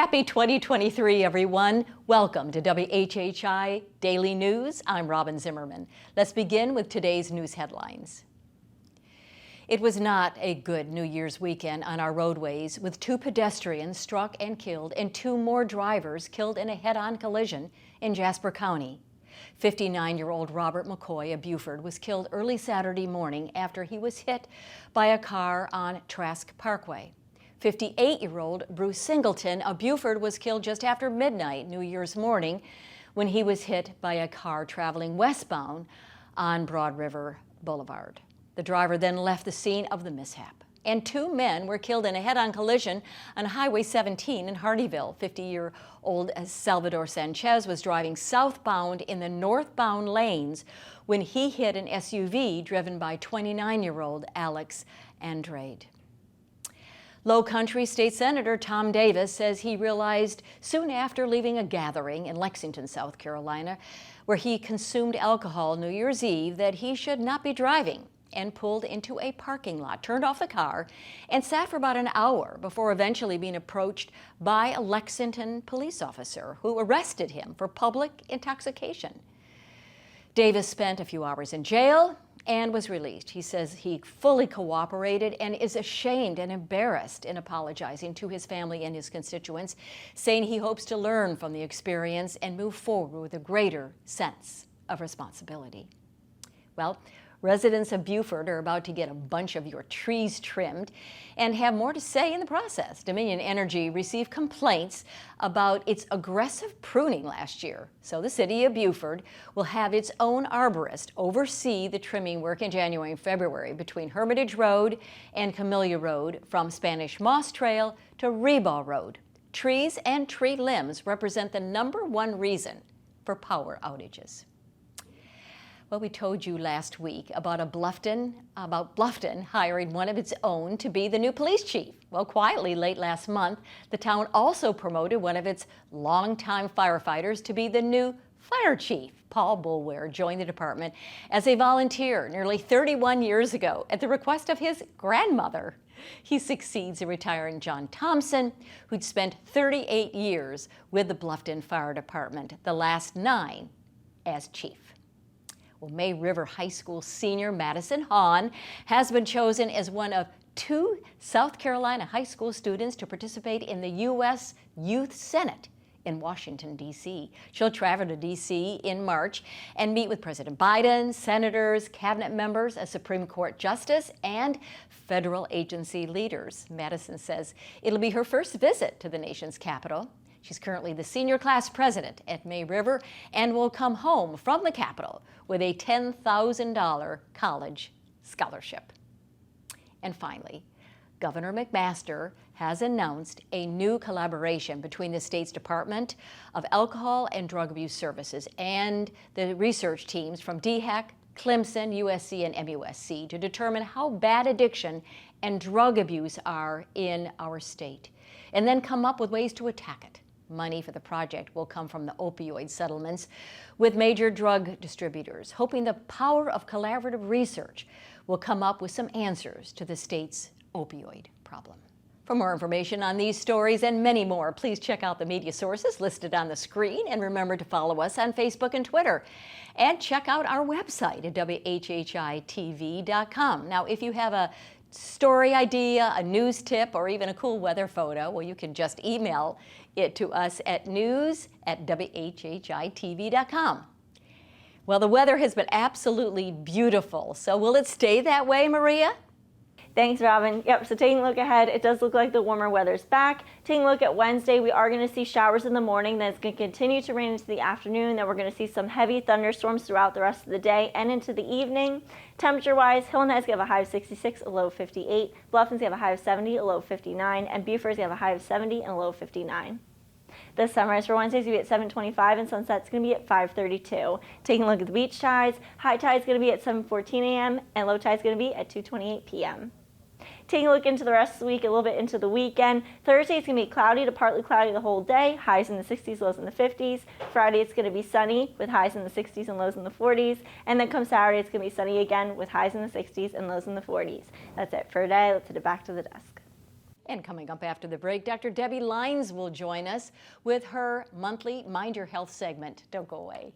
Happy 2023, everyone. Welcome to WHHI Daily News. I'm Robyn Zimmerman. Let's begin with today's news headlines. It was not a good New Year's weekend on our roadways, with 2 pedestrians struck and killed and 2 more drivers killed in a head-on collision in Jasper County. 59-year-old Robert McCoy of Beaufort was killed early Saturday morning after he was hit by a car on Trask Parkway. 58-year-old Bruce Singleton of Beaufort was killed just after midnight New Year's morning when he was hit by a car traveling westbound on Broad River Boulevard. The driver then left the scene of the mishap. And 2 men were killed in a head-on collision on Highway 17 in Hardyville. 50-year-old Salvador Sanchez was driving southbound in the northbound lanes when he hit an SUV driven by 29-year-old Alex Andrade. Lowcountry State Senator Tom Davis says he realized soon after leaving a gathering in Lexington, South Carolina, where he consumed alcohol New Year's Eve, that he should not be driving, and pulled into a parking lot, turned off the car, and sat for about an hour before eventually being approached by a Lexington police officer who arrested him for public intoxication. Davis spent a few hours in jail and was released. He says he fully cooperated and is ashamed and embarrassed in apologizing to his family and his constituents, saying he hopes to learn from the experience and move forward with a greater sense of responsibility. Well, residents of Beaufort are about to get a bunch of your trees trimmed and have more to say in the process. Dominion Energy received complaints about its aggressive pruning last year. So the city of Beaufort will have its own arborist oversee the trimming work in January and February between Hermitage Road and Camellia Road, from Spanish Moss Trail to Rebaugh Road. Trees and tree limbs represent the #1 reason for power outages. Well, we told you last week about Bluffton hiring one of its own to be the new police chief. Well, quietly late last month, the town also promoted one of its longtime firefighters to be the new fire chief. Paul Boulware joined the department as a volunteer nearly 31 years ago at the request of his grandmother. He succeeds in retiring John Thompson, who'd spent 38 years with the Bluffton Fire Department, the last 9 as chief. Well, May River High School senior Madison Hahn has been chosen as one of 2 South Carolina high school students to participate in the U.S. Youth Senate in Washington, D.C. She'll travel to D.C. in March and meet with President Biden, senators, cabinet members, a Supreme Court justice, and federal agency leaders. Madison says it'll be her first visit to the nation's capital. She's currently the senior class president at May River and will come home from the Capitol with a $10,000 college scholarship. And finally, Governor McMaster has announced a new collaboration between the state's Department of Alcohol and Drug Abuse Services and the research teams from DHEC, Clemson, USC, and MUSC to determine how bad addiction and drug abuse are in our state, and then come up with ways to attack it. Money for the project will come from the opioid settlements with major drug distributors, hoping the power of collaborative research will come up with some answers to the state's opioid problem. For more information on these stories and many more, please check out the media sources listed on the screen, and remember to follow us on Facebook and Twitter. And check out our website at WHHI-TV.com. Now, if you have a story idea, a news tip, or even a cool weather photo, well, you can just email it to us at news@WHHITV.com. Well, the weather has been absolutely beautiful, so will it stay that way, Maria? Thanks, Robyn. Yep, so taking a look ahead, it does look like the warmer weather's back. Taking a look at Wednesday, we are going to see showers in the morning, then it's going to continue to rain into the afternoon, then we're going to see some heavy thunderstorms throughout the rest of the day and into the evening. Temperature-wise, Hilton has going to have a high of 66, a low of 58, Bluffton's going to have a high of 70, a low of 59, and Beaufort's going to have a high of 70 and a low of 59. The sunrise for Wednesday is going to be at 7:25 and sunset's going to be at 5:32. Taking a look at the beach tides, high tide is going to be at 7:14 a.m. and low tide is going to be at 2:28 p.m. Taking a look into the rest of the week, a little bit into the weekend. Thursday it's going to be cloudy to partly cloudy the whole day, highs in the 60s, lows in the 50s. Friday it's going to be sunny with highs in the 60s and lows in the 40s. And then come Saturday it's going to be sunny again with highs in the 60s and lows in the 40s. That's it for today. Let's head it back to the desk. And coming up after the break, Dr. Debbie Lines will join us with her monthly Mind Your Health segment. Don't go away.